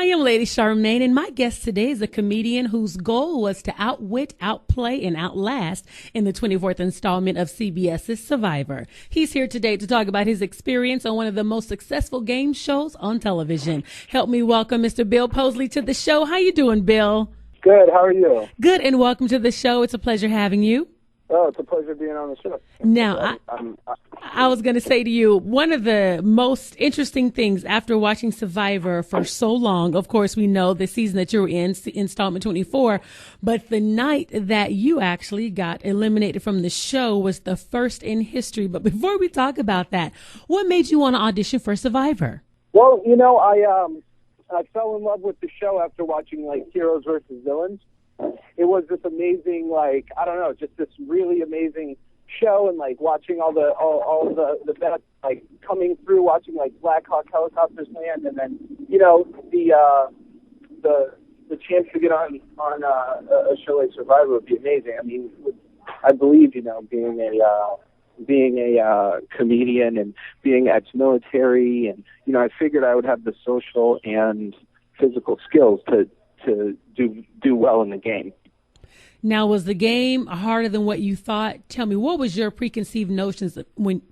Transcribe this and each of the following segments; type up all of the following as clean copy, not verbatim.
I am Lady Charmaine, and my guest today is a comedian whose goal was to outwit, outplay, and outlast in the 24th installment of CBS's Survivor. He's here today to talk about his experience on one of the most successful game shows on television. Help me welcome Mr. Bill Posley to the show. How you doing, Bill? Good. How are you? Good, and welcome to the show. It's a pleasure having you. Oh, it's a pleasure being on the show. Now, I was going to say to you, one of the most interesting things after watching Survivor for so long, of course, we know the season that you were in, installment 24, but the night that you actually got eliminated from the show was the first in history. But before we talk about that, what made you want to audition for Survivor? Well, I fell in love with the show after watching, Heroes versus Villains. It was this amazing, just this really amazing show, and watching all the best coming through, watching Black Hawk helicopters land, and then the chance to get on a show like Survivor would be amazing. I mean, I believe being a comedian and being ex-military, and I figured I would have the social and physical skills to do well in the game. Now, was the game harder than what you thought? Tell me, what was your preconceived notions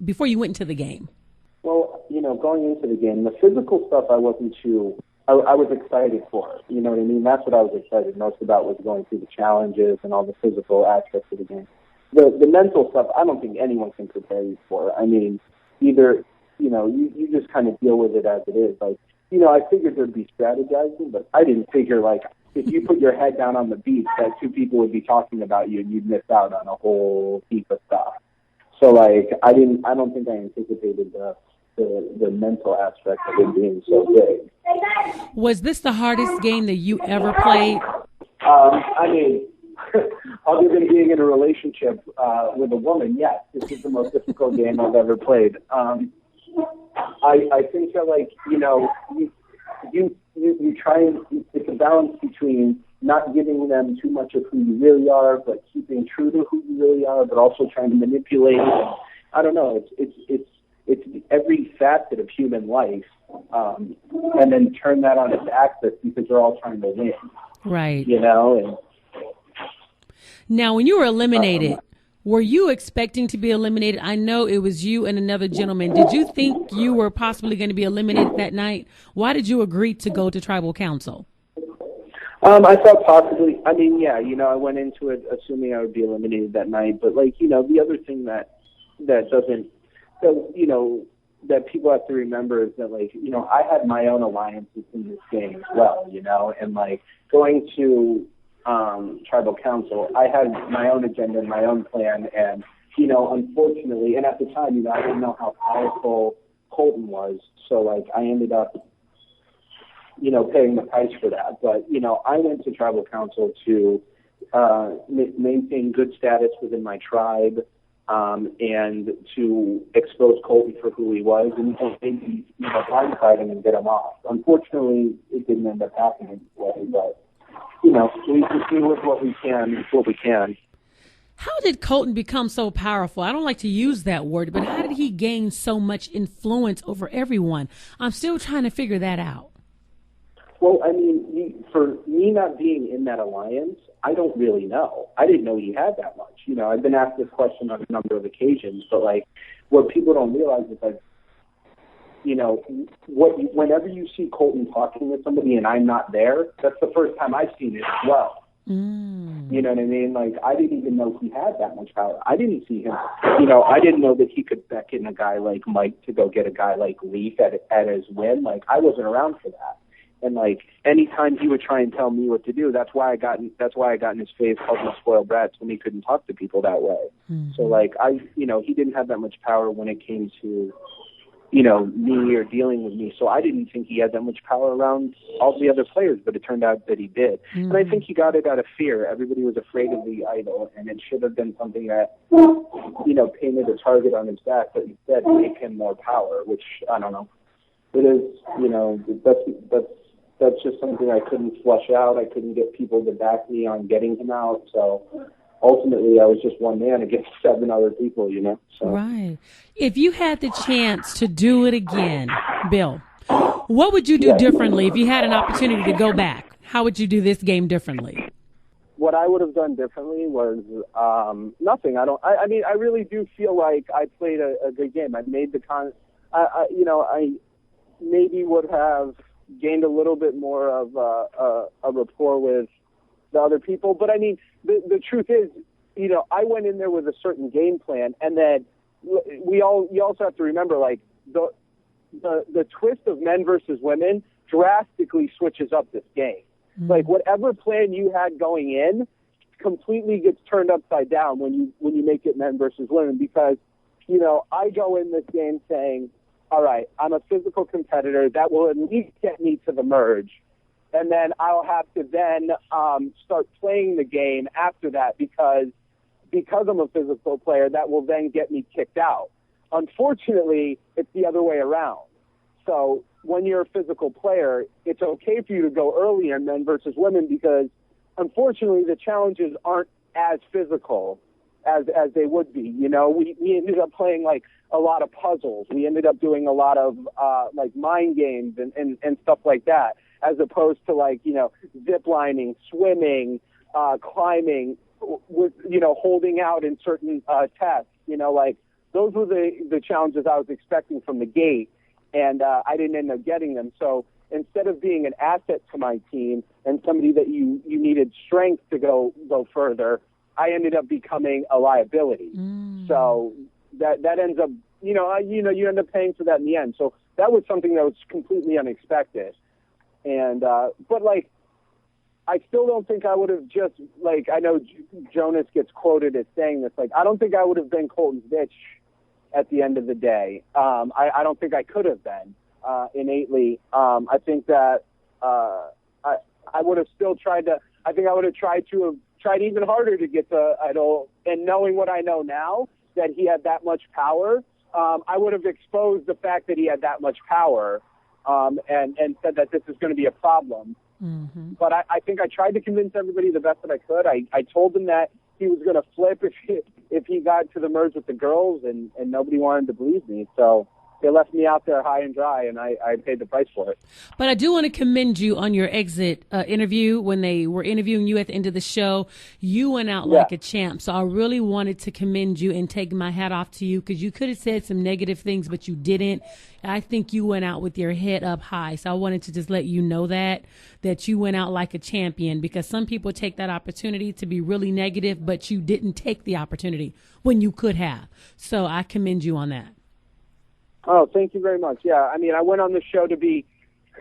before you went into the game? Well, going into the game, the physical stuff I wasn't I was excited for. You know what I mean? That's what I was excited most about, was going through the challenges and all the physical aspects of the game. The mental stuff, I don't think anyone can prepare you for. I mean, either, you just kind of deal with it as it is. I figured there'd be strategizing, but I didn't figure, if you put your head down on the beach, that two people would be talking about you and you'd miss out on a whole heap of stuff. So, I don't think I anticipated the mental aspect of it being so big. Was this the hardest game that you ever played? Other than being in a relationship with a woman, yes, this is the most difficult game I've ever played. I think that, you try and, it's a balance between not giving them too much of who you really are, but keeping true to who you really are, but also trying to manipulate. I don't know. It's every facet of human life, and then turn that on its axis, because they're all trying to win. Right. And now, when you were eliminated, were you expecting to be eliminated? I know it was you and another gentleman. Did you think you were possibly going to be eliminated that night? Why did you agree to go to tribal council? I thought possibly. I mean, yeah, I went into it assuming I would be eliminated that night. But the other thing that people have to remember is that I had my own alliances in this game as well. And going to tribal council, I had my own agenda and my own plan, and unfortunately, and at the time, I didn't know how powerful Colton was, so I ended up paying the price for that. But I went to tribal council to maintain good status within my tribe, and to expose Colton for who he was, and maybe blindside him and get him off. Unfortunately, it didn't end up happening this way, but we do with what we can. How did Colton become so powerful? I don't like to use that word, but how did he gain so much influence over everyone? I'm still trying to figure that out. Well, I mean, for me not being in that alliance, I don't really know. I didn't know he had that much. I've been asked this question on a number of occasions, but what people don't realize is whenever you see Colton talking with somebody and I'm not there, that's the first time I've seen it as well. Mm. You know what I mean? I didn't even know he had that much power. I didn't see him. I didn't know that he could beckon a guy like Mike to go get a guy like Leaf at his whim. I wasn't around for that. And anytime he would try and tell me what to do, that's why I got in his face, called him spoiled brats when he couldn't talk to people that way. Mm-hmm. So he didn't have that much power when it came to me or dealing with me. So I didn't think he had that much power around all the other players, but it turned out that he did. Mm-hmm. And I think he got it out of fear. Everybody was afraid of the idol, and it should have been something that, painted a target on his back, but instead gave him more power, which, I don't know. It is, that's just something I couldn't flush out. I couldn't get people to back me on getting him out. So ultimately, I was just one man against 7 other people, So. Right. If you had the chance to do it again, Bill, What would you do differently if you had an opportunity to go back? How would you do this game differently? What I would have done differently was nothing. I mean, I really do feel like I played a good game. I made the I maybe would have gained a little bit more of a rapport with the other people. But I mean, the truth is, I went in there with a certain game plan, and then you also have to remember, like, the twist of men versus women drastically switches up this game. Mm-hmm. Like, whatever plan you had going in completely gets turned upside down when you make it men versus women, because I go in this game saying, all right, I'm a physical competitor that will at least get me to the merge, and then I'll have to then start playing the game after that because I'm a physical player that will then get me kicked out. Unfortunately, it's the other way around. So when you're a physical player, it's okay for you to go early in men versus women because, unfortunately, the challenges aren't as physical as they would be. We ended up playing like a lot of puzzles. We ended up doing a lot of like mind games and stuff like that, as opposed to like zip lining, swimming, climbing, with holding out in certain tests. Like those were the challenges I was expecting from the gate, and I didn't end up getting them. So instead of being an asset to my team and somebody that you needed strength to go further, I ended up becoming a liability. So that ends up, you end up paying for that in the end. So that was something that was completely unexpected. And but like, I still don't think I would have just, like, I know Jonas gets quoted as saying this, like, I don't think I would have been Colton's bitch at the end of the day. I don't think I could have been innately. I think that I would have still tried to, I think I would have tried even harder to get to Idol, and knowing what I know now, that he had that much power, I would have exposed the fact that he had that much power and said that this is going to be a problem. Mm-hmm. But I think I tried to convince everybody the best that I could. I told them that he was going to flip if he got to the merge with the girls, and nobody wanted to believe me. So they left me out there high and dry, and I paid the price for it. But I do want to commend you on your exit interview. When they were interviewing you at the end of the show, you went out like a champ. So I really wanted to commend you and take my hat off to you, because you could have said some negative things, but you didn't. I think you went out with your head up high. So I wanted to just let you know that you went out like a champion, because some people take that opportunity to be really negative, but you didn't take the opportunity when you could have. So I commend you on that. Oh, thank you very much. Yeah, I mean, I went on the show to be,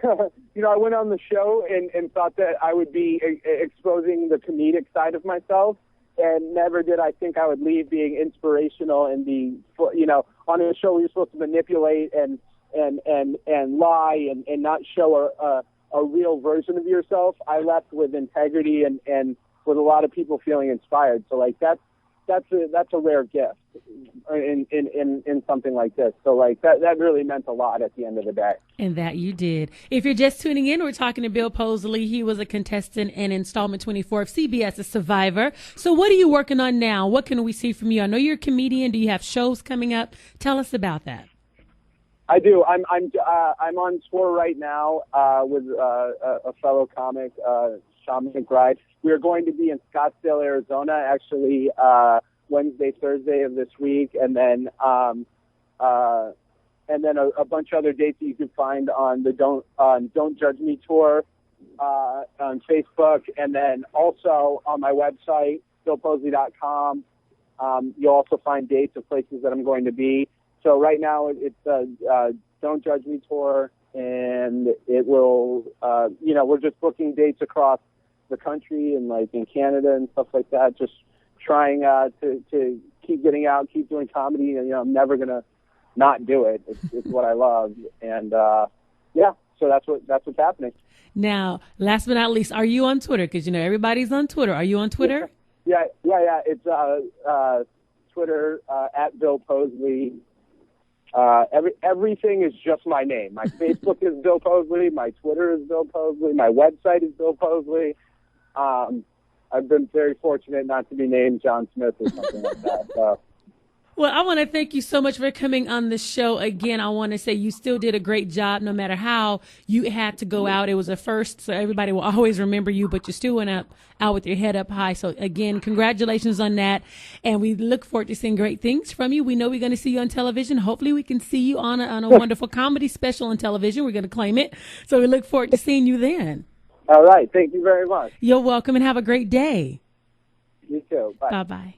I went on the show and thought that I would be exposing the comedic side of myself, and never did I think I would leave being inspirational and be, on a show where you're supposed to manipulate and lie and not show a real version of yourself. I left with integrity and with a lot of people feeling inspired. So like that's a rare gift in something like this. So like that really meant a lot at the end of the day. And that you did. If you're just tuning in, we're talking to Bill Posley. He was a contestant in installment 24 of CBS's Survivor. So what are you working on now? What can we see from you? I know you're a comedian. Do you have shows coming up? Tell us about that. I do. I'm on tour right now with a fellow comic, Sean McBride. We are going to be in Scottsdale, Arizona, actually Wednesday, Thursday of this week, and then a bunch of other dates that you can find on the Don't Judge Me tour on Facebook, and then also on my website, billposley.com. You'll also find dates of places that I'm going to be. So right now it's Don't Judge Me tour, and it will, we're just booking dates across the country and like in Canada and stuff like that. Just trying to keep getting out, keep doing comedy. And, I'm never gonna not do it. It's what I love, and so that's what's happening. Now, last but not least, are you on Twitter? Because everybody's on Twitter. Are you on Twitter? Yeah. It's Twitter at Bill Posley. Everything is just my name. My Facebook is Bill Posley. My Twitter is Bill Posley. My website is Bill Posley. I've been very fortunate not to be named John Smith or something like that. So. Well, I want to thank you so much for coming on the show again. I want to say you still did a great job no matter how you had to go out. It was a first, so everybody will always remember you, but you still went out with your head up high. So, again, congratulations on that. And we look forward to seeing great things from you. We know we're going to see you on television. Hopefully we can see you on a wonderful comedy special on television. We're going to claim it. So we look forward to seeing you then. All right. Thank you very much. You're welcome, and have a great day. You too. Bye. Bye-bye.